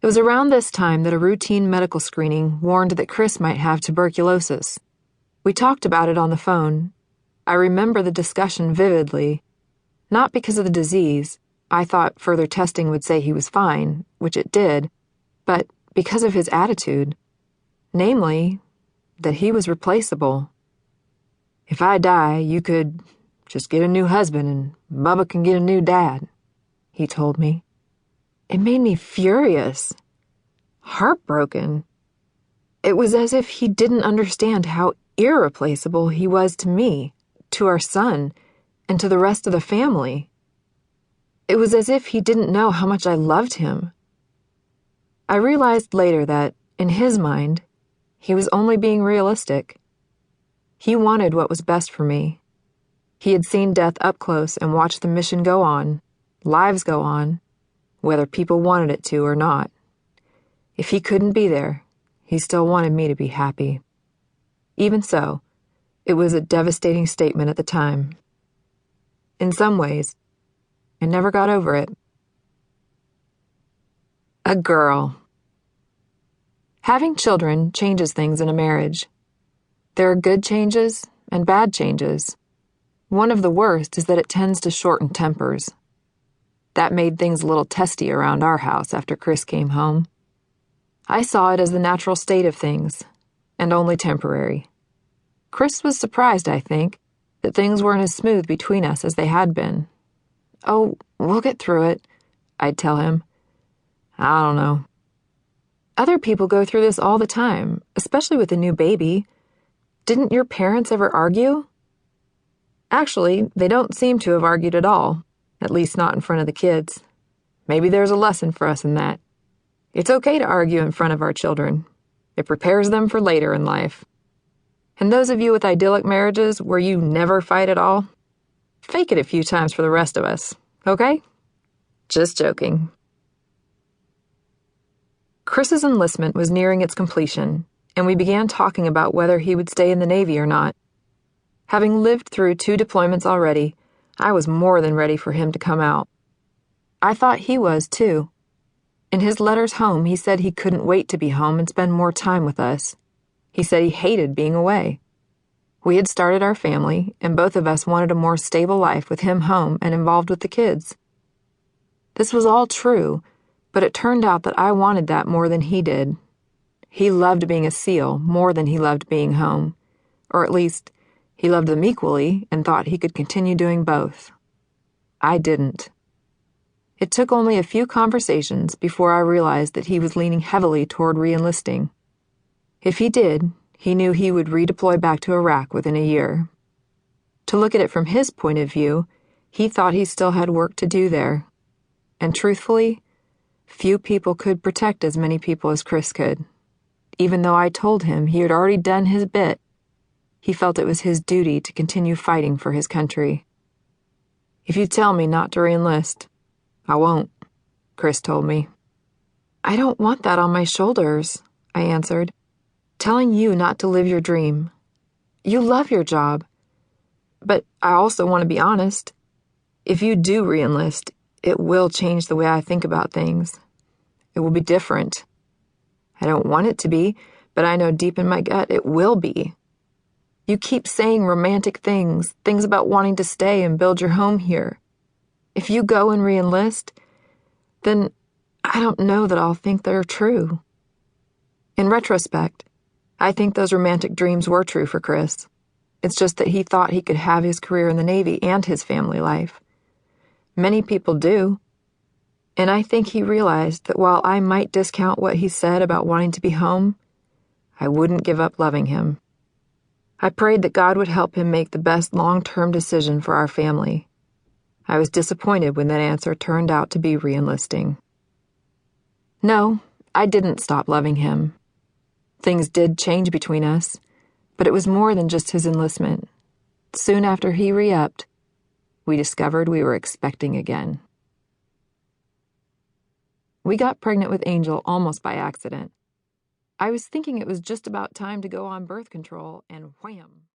It was around this time that a routine medical screening warned that Chris might have tuberculosis. We talked about it on the phone. I remember the discussion vividly, not because of the disease. I thought further testing would say he was fine, which it did, but because of his attitude. Namely, that he was replaceable. If I die, you could just get a new husband and Bubba can get a new dad, he told me. It made me furious, heartbroken. It was as if he didn't understand how irreplaceable he was to me, to our son, and to the rest of the family. It was as if he didn't know how much I loved him. I realized later that, in his mind, he was only being realistic. He wanted what was best for me. He had seen death up close and watched the mission go on, lives go on, whether people wanted it to or not. If he couldn't be there, he still wanted me to be happy. Even so, it was a devastating statement at the time. In some ways, I never got over it. A girl. Having children changes things in a marriage. There are good changes and bad changes. One of the worst is that it tends to shorten tempers. That made things a little testy around our house after Chris came home. I saw it as the natural state of things, and only temporary. Chris was surprised, I think, that things weren't as smooth between us as they had been. "Oh, we'll get through it," I'd tell him. "I don't know. Other people go through this all the time, especially with a new baby. Didn't your parents ever argue?" Actually, they don't seem to have argued at all, at least not in front of the kids. Maybe there's a lesson for us in that. It's okay to argue in front of our children. It prepares them for later in life. And those of you with idyllic marriages where you never fight at all, fake it a few times for the rest of us, okay? Just joking. Chris's enlistment was nearing its completion, and we began talking about whether he would stay in the Navy or not. Having lived through 2 deployments already, I was more than ready for him to come out. I thought he was, too. In his letters home, he said he couldn't wait to be home and spend more time with us. He said he hated being away. We had started our family, and both of us wanted a more stable life with him home and involved with the kids. This was all true, but it turned out that I wanted that more than he did. He loved being a SEAL more than he loved being home, or at least, he loved them equally and thought he could continue doing both. I didn't. It took only a few conversations before I realized that he was leaning heavily toward re-enlisting. If he did, he knew he would redeploy back to Iraq within a year. To look at it from his point of view, he thought he still had work to do there. And truthfully, few people could protect as many people as Chris could. Even though I told him he had already done his bit, he felt it was his duty to continue fighting for his country. "If you tell me not to re-enlist, I won't," Chris told me. "I don't want that on my shoulders," I answered. "Telling you not to live your dream. You love your job. But I also want to be honest. If you do re-enlist, it will change the way I think about things. It will be different. I don't want it to be, but I know deep in my gut it will be. You keep saying romantic things about wanting to stay and build your home here. If you go and re-enlist, then I don't know that I'll think they're true." In retrospect, I think those romantic dreams were true for Chris. It's just that he thought he could have his career in the Navy and his family life. Many people do. And I think he realized that while I might discount what he said about wanting to be home, I wouldn't give up loving him. I prayed that God would help him make the best long-term decision for our family. I was disappointed when that answer turned out to be re-enlisting. No, I didn't stop loving him. Things did change between us, but it was more than just his enlistment. Soon after he re-upped, we discovered we were expecting again. We got pregnant with Angel almost by accident. I was thinking it was just about time to go on birth control, and wham!